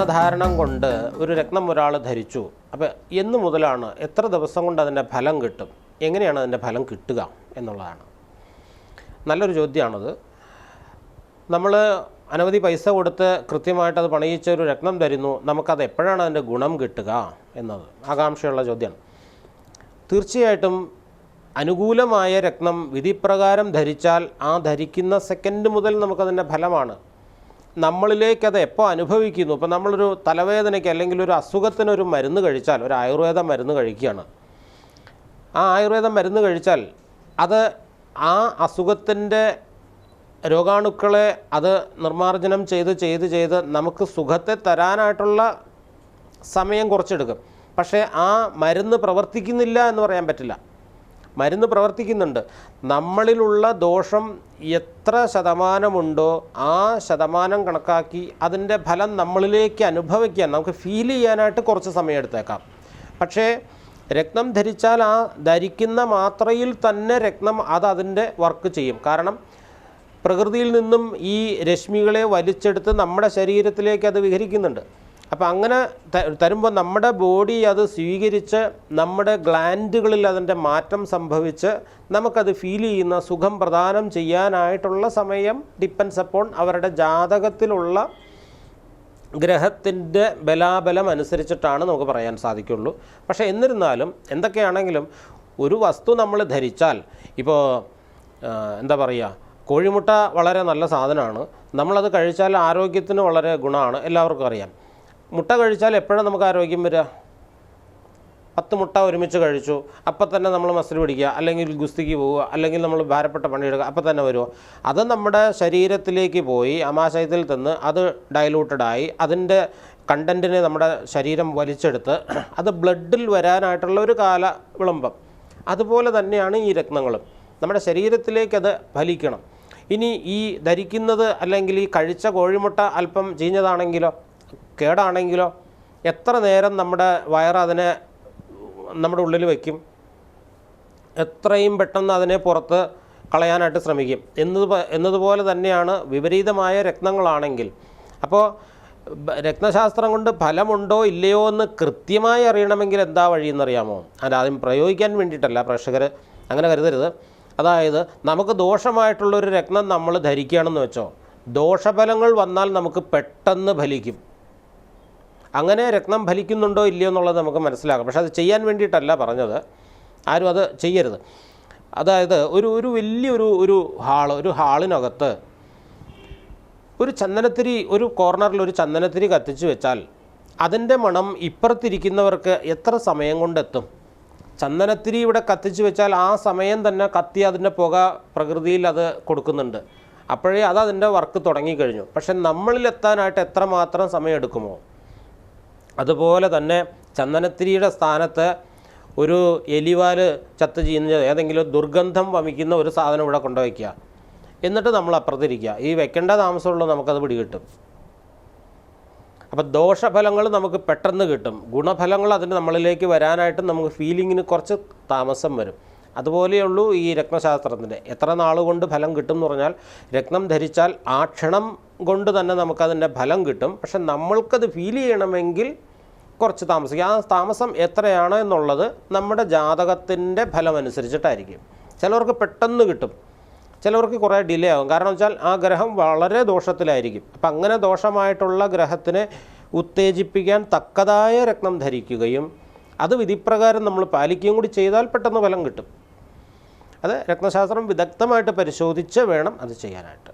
രത്നധാരണം കൊണ്ട് ഒരു രത്നം ഒരാൾ ധരിച്ചു. അപ്പോൾ എന്ന് മുതലാണ്, എത്ര ദിവസം കൊണ്ട് അതിൻ്റെ ഫലം കിട്ടും, എങ്ങനെയാണ് അതിൻ്റെ ഫലം കിട്ടുക എന്നുള്ളതാണ് നല്ലൊരു ചോദ്യമാണത്. നമ്മൾ അനവധി പൈസ കൊടുത്ത് കൃത്യമായിട്ടത് പണിയിച്ച ഒരു രത്നം തരുന്നു, നമുക്കത് എപ്പോഴാണ് അതിൻ്റെ ഗുണം കിട്ടുക എന്നത് ആകാംക്ഷയുള്ള ചോദ്യമാണ്. തീർച്ചയായിട്ടും അനുകൂലമായ രത്നം വിധിപ്രകാരം ധരിച്ചാൽ ആ ധരിക്കുന്ന സെക്കൻഡ് മുതൽ നമുക്കതിൻ്റെ ഫലമാണ്. നമ്മളിലേക്കത് എപ്പോൾ അനുഭവിക്കുന്നു, ഇപ്പോൾ നമ്മളൊരു തലവേദനയ്ക്ക് അല്ലെങ്കിൽ ഒരു അസുഖത്തിനൊരു മരുന്ന് കഴിച്ചാൽ, ഒരു ആയുർവേദ മരുന്ന് കഴിക്കുകയാണ്, ആ ആയുർവേദ മരുന്ന് കഴിച്ചാൽ അത് ആ അസുഖത്തിൻ്റെ രോഗാണുക്കളെ അത് നിർമ്മാർജ്ജനം ചെയ്ത് നമുക്ക് സുഖത്തെ തരാനായിട്ടുള്ള സമയം കുറച്ചെടുക്കും. പക്ഷേ ആ മരുന്ന് പ്രവർത്തിക്കുന്നില്ല എന്ന് പറയാൻ പറ്റില്ല. മരുന്ന് പ്രവർത്തിക്കുന്നുണ്ട്. നമ്മളിലുള്ള ദോഷം എത്ര ശതമാനമുണ്ടോ ആ ശതമാനം കണക്കാക്കി അതിൻ്റെ ഫലം നമ്മളിലേക്ക് അനുഭവിക്കാൻ, നമുക്ക് ഫീൽ ചെയ്യാനായിട്ട് കുറച്ച് സമയം എടുത്തേക്കാം. പക്ഷേ രത്നം ധരിച്ചാൽ ആ ധരിക്കുന്ന മാത്രയിൽ തന്നെ രത്നം അതിൻ്റെ വർക്ക് ചെയ്യും. കാരണം പ്രകൃതിയിൽ നിന്നും ഈ രശ്മികളെ വലിച്ചെടുത്ത് നമ്മുടെ ശരീരത്തിലേക്ക് അത് വിഹരിക്കുന്നുണ്ട്. അപ്പോൾ അങ്ങനെ തരുമ്പോൾ നമ്മുടെ ബോഡി അത് സ്വീകരിച്ച് നമ്മുടെ ഗ്ലാൻഡുകളിൽ അതിൻ്റെ മാറ്റം സംഭവിച്ച് നമുക്കത് ഫീൽ ചെയ്യുന്ന സുഖം പ്രദാനം ചെയ്യാനായിട്ടുള്ള സമയം ഡിപ്പെൻസ് അപ്പോൺ അവരുടെ ജാതകത്തിലുള്ള ഗ്രഹത്തിൻ്റെ ബലാബലം അനുസരിച്ചിട്ടാണ് നമുക്ക് പറയാൻ സാധിക്കുള്ളൂ. പക്ഷേ എന്നിരുന്നാലും എന്തൊക്കെയാണെങ്കിലും ഒരു വസ്തു നമ്മൾ ധരിച്ചാൽ, ഇപ്പോൾ എന്താ പറയുക, കോഴിമുട്ട വളരെ നല്ല സാധനമാണ്, നമ്മളത് കഴിച്ചാൽ ആരോഗ്യത്തിന് വളരെ ഗുണമാണ്, എല്ലാവർക്കും അറിയാം. മുട്ട കഴിച്ചാൽ എപ്പോഴും നമുക്ക് ആരോഗ്യം വരിക? 10 മുട്ട ഒരുമിച്ച് കഴിച്ചു, അപ്പം തന്നെ നമ്മൾ മസിൽ പിടിക്കുക, അല്ലെങ്കിൽ ഗുസ്തിക്ക് പോവുക, അല്ലെങ്കിൽ നമ്മൾ ഭാരപ്പെട്ട പണിയെടുക്കുക, അപ്പം തന്നെ വരുമോ? അത് നമ്മുടെ ശരീരത്തിലേക്ക് പോയി ആമാശയത്തിൽ നിന്ന് അത് ഡൈലൂട്ടഡായി അതിൻ്റെ കണ്ടൻറ്റിനെ നമ്മുടെ ശരീരം വലിച്ചെടുത്ത് അത് ബ്ലഡിൽ വരാനായിട്ടുള്ള ഒരു കാല വിളംബം. അതുപോലെ തന്നെയാണ് ഈ രത്നങ്ങളും. നമ്മുടെ ശരീരത്തിലേക്കത് ഫലിക്കണം. ഇനി ഈ ധരിക്കുന്നത് അല്ലെങ്കിൽ ഈ കഴിച്ച കോഴിമുട്ട അല്പം ചീഞ്ഞതാണെങ്കിലോ കേടാണെങ്കിലോ എത്ര നേരം നമ്മുടെ വയറതിനെ നമ്മുടെ ഉള്ളിൽ വയ്ക്കും? എത്രയും പെട്ടെന്ന് അതിനെ പുറത്ത് കളയാനായിട്ട് ശ്രമിക്കും. എന്നതുപോലെ തന്നെയാണ് വിപരീതമായ രത്നങ്ങളാണെങ്കിൽ. അപ്പോൾ രത്നശാസ്ത്രം കൊണ്ട് ഫലമുണ്ടോ ഇല്ലയോ എന്ന് കൃത്യമായി അറിയണമെങ്കിൽ എന്താ വഴിയെന്നറിയാമോ? ആദ്യം പ്രയോഗിക്കാൻ വേണ്ടിയിട്ടല്ല, പ്രേക്ഷകർ അങ്ങനെ കരുതരുത്. അതായത് നമുക്ക് ദോഷമായിട്ടുള്ളൊരു രത്നം നമ്മൾ ധരിക്കുകയാണെന്ന് വെച്ചോ, ദോഷഫലങ്ങൾ വന്നാൽ നമുക്ക് പെട്ടെന്ന് ഫലിക്കും. അങ്ങനെ രത്നം ഫലിക്കുന്നുണ്ടോ ഇല്ലയോ എന്നുള്ളത് നമുക്ക് മനസ്സിലാക്കാം. പക്ഷെ അത് ചെയ്യാൻ വേണ്ടിയിട്ടല്ല പറഞ്ഞത്, ആരും അത് ചെയ്യരുത്. അതായത് ഒരു വലിയൊരു ഹാളിനകത്ത് ഒരു ചന്ദനത്തിരി, ഒരു കോർണറിൽ ഒരു ചന്ദനത്തിരി കത്തിച്ച് വെച്ചാൽ അതിൻ്റെ മണം ഇപ്പുറത്തിരിക്കുന്നവർക്ക് എത്ര സമയം കൊണ്ടെത്തും? ചന്ദനത്തിരി ഇവിടെ കത്തിച്ച് വെച്ചാൽ ആ സമയം തന്നെ കത്തി അതിൻ്റെ പുക പ്രകൃതിയിൽ അത് കൊടുക്കുന്നുണ്ട്. അപ്പോഴേ അതിൻ്റെ വർക്ക് തുടങ്ങിക്കഴിഞ്ഞു. പക്ഷെ നമ്മളിലെത്താനായിട്ട് എത്രമാത്രം സമയം എടുക്കുമോ? അതുപോലെ തന്നെ ചന്ദനത്തിരിയുടെ സ്ഥാനത്ത് ഒരു എലിവാല് ചത്ത് ചെയ്യുന്ന ഏതെങ്കിലും ദുർഗന്ധം വമിക്കുന്ന ഒരു സാധനം ഇവിടെ കൊണ്ടുവയ്ക്കുക, എന്നിട്ട് നമ്മൾ അപ്പുറത്തിരിക്കുക. ഈ വെക്കേണ്ട താമസമുള്ളൂ, നമുക്കത് പിടികിട്ടും. അപ്പോൾ ദോഷഫലങ്ങൾ നമുക്ക് പെട്ടെന്ന് കിട്ടും, ഗുണഫലങ്ങൾ അതിന് നമ്മളിലേക്ക് വരാനായിട്ട് നമുക്ക് ഫീലിങ്ങിന് കുറച്ച് താമസം വരും. അതുപോലെയുള്ളൂ ഈ രത്നശാസ്ത്രത്തിൻ്റെ. എത്ര നാളുകൊണ്ട് ഫലം കിട്ടും എന്ന് പറഞ്ഞാൽ, രത്നം ധരിച്ചാൽ ആ ക്ഷണം കൊണ്ട് തന്നെ നമുക്കതിൻ്റെ ഫലം കിട്ടും. പക്ഷെ നമ്മൾക്കത് ഫീൽ ചെയ്യണമെങ്കിൽ കുറച്ച് താമസിക്കും. ആ താമസം എത്രയാണ് എന്നുള്ളത് നമ്മുടെ ജാതകത്തിൻ്റെ ഫലം അനുസരിച്ചിട്ടായിരിക്കും. ചിലവർക്ക് പെട്ടെന്ന് കിട്ടും, ചിലവർക്ക് കുറേ ഡിലേ ആകും. കാരണം വെച്ചാൽ ആ ഗ്രഹം വളരെ ദോഷത്തിലായിരിക്കും. അപ്പം അങ്ങനെ ദോഷമായിട്ടുള്ള ഗ്രഹത്തിനെ ഉത്തേജിപ്പിക്കാൻ തക്കതായ രത്നം ധരിക്കുകയും അത് വിധിപ്രകാരം നമ്മൾ പാലിക്കുകയും കൂടി ചെയ്താൽ പെട്ടെന്ന് ഫലം കിട്ടും. അത് രത്നശാസ്ത്രം വിദഗ്ധമായിട്ട് പരിശോധിച്ച് വേണം അത് ചെയ്യാനായിട്ട്.